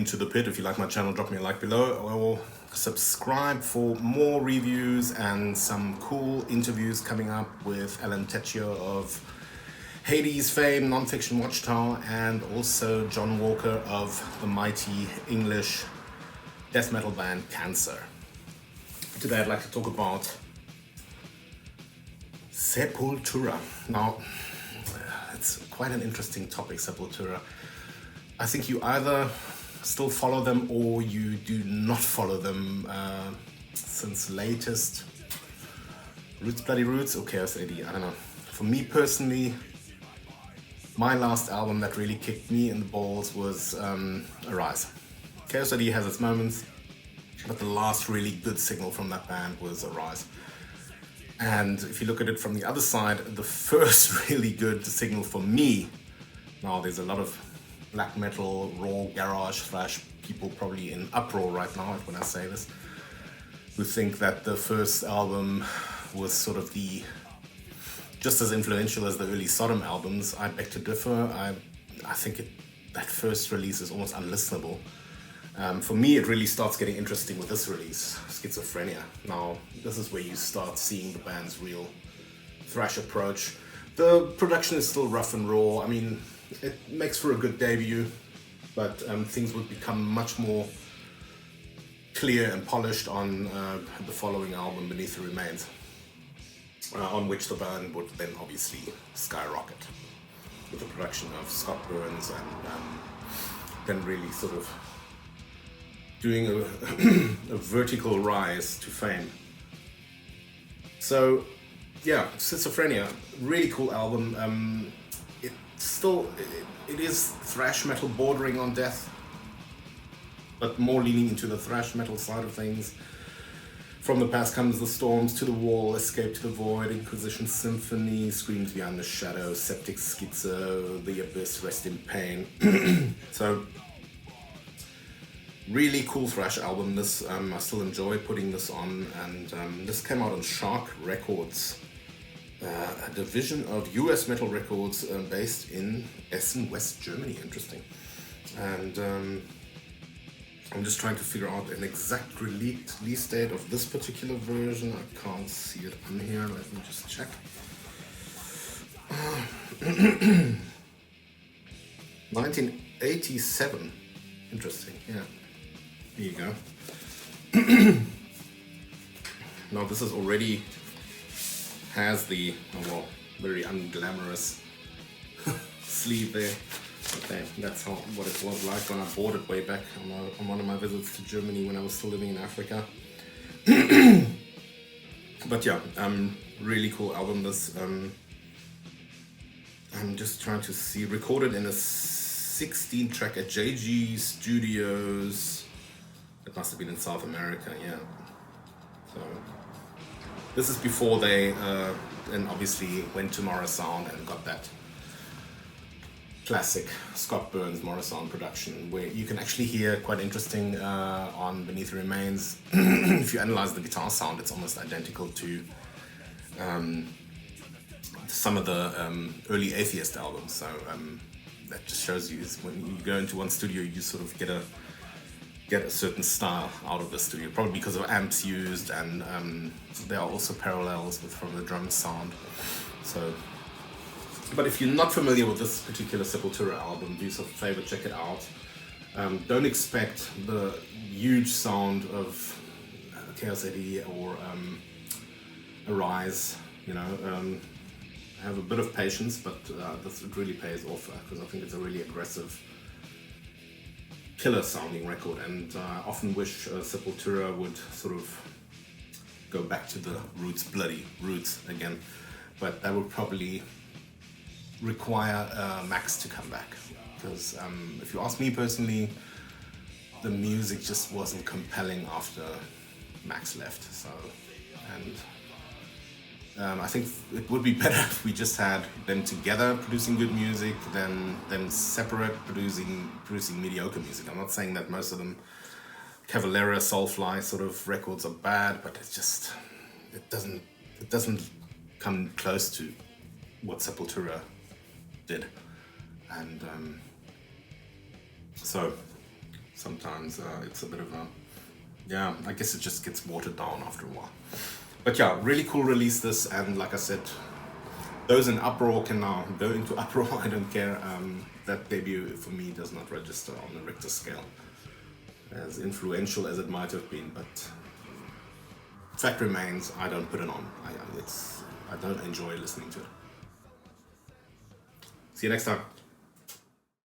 into the pit. If you like my channel, drop me a like below, or subscribe for more reviews and some cool interviews coming up with Alan Tecchio of Hades fame, Non-Fiction Watchtower, and also John Walker of the mighty English death metal band Cancer. Today I'd like to talk about Sepultura. Now, it's quite an interesting topic, Sepultura. I think you either still follow them or you do not follow them since latest Roots Bloody Roots or Chaos AD, I don't know. For me personally, my last album that really kicked me in the balls was Arise. Chaos AD has its moments, but the last really good signal from that band was Arise. And if you look at it from the other side, the first really good signal for me, now there's a lot of black metal, raw, garage, thrash people probably in uproar right now when I say this, who think that the first album was sort of just as influential as the early Sodom albums. I beg to differ. I think that first release is almost unlistenable. For me, it really starts getting interesting with this release, Schizophrenia. Now, this is where you start seeing the band's real thrash approach. The production is still rough and raw. I mean, it makes for a good debut, but things would become much more clear and polished on the following album, Beneath the Remains, on which the band would then obviously skyrocket with the production of Scott Burns and then really sort of doing a vertical rise to fame. So yeah, Schizophrenia, really cool album. It is thrash metal bordering on death, but more leaning into the thrash metal side of things. From the Past Comes the Storms, To the Wall, Escape to the Void, Inquisition Symphony, Screams Beyond the Shadows, Septic Schizo, The Abyss, Rest in Pain. So really cool thrash album. This I still enjoy putting this on, and this came out on Shark Records, a division of US Metal Records based in Essen, West Germany. Interesting. And I'm just trying to figure out an exact release date of this particular version. I can't see it on here. Let me just check. 1987. Interesting. Yeah. Here you go. Now this is already has the very unglamorous sleeve there. Okay, that's what it was like when I bought it way back on one of my visits to Germany when I was still living in Africa. But yeah, really cool album. This I'm just trying to see, recorded in a 16 track at JG Studios. It must have been in South America, yeah. So this is before they then obviously went to Morrisound and got that classic Scott Burns Morrisound production, where you can actually hear, quite interesting, on Beneath the Remains. If you analyze the guitar sound, it's almost identical to some of the early Atheist albums. So that just shows you, when you go into one studio, you sort of get a certain style out of the studio, probably because of amps used, and there are also parallels from the drum sound. So, but if you're not familiar with this particular Sepultura album, do yourself a favor, check it out. Don't expect the huge sound of Chaos AD or Arise, have a bit of patience, but this really pays off, because I think it's a really aggressive, killer sounding record, and often wish Sepultura would sort of go back to the bloody roots again, but that would probably require Max to come back, because if you ask me personally, the music just wasn't compelling after Max left. So, and I think it would be better if we just had them together producing good music than separate producing mediocre music. I'm not saying that most of them, Cavalera, Soulfly sort of records are bad, but it doesn't come close to what Sepultura did. And so Sometimes it's a bit of a, yeah, I guess it just gets watered down after a while. But yeah, really cool release this, and like I said, those in uproar can now go into uproar. I don't care. That debut for me does not register on the Richter scale, as influential as it might have been. But fact remains, I don't put it on. I don't enjoy listening to it. See you next time.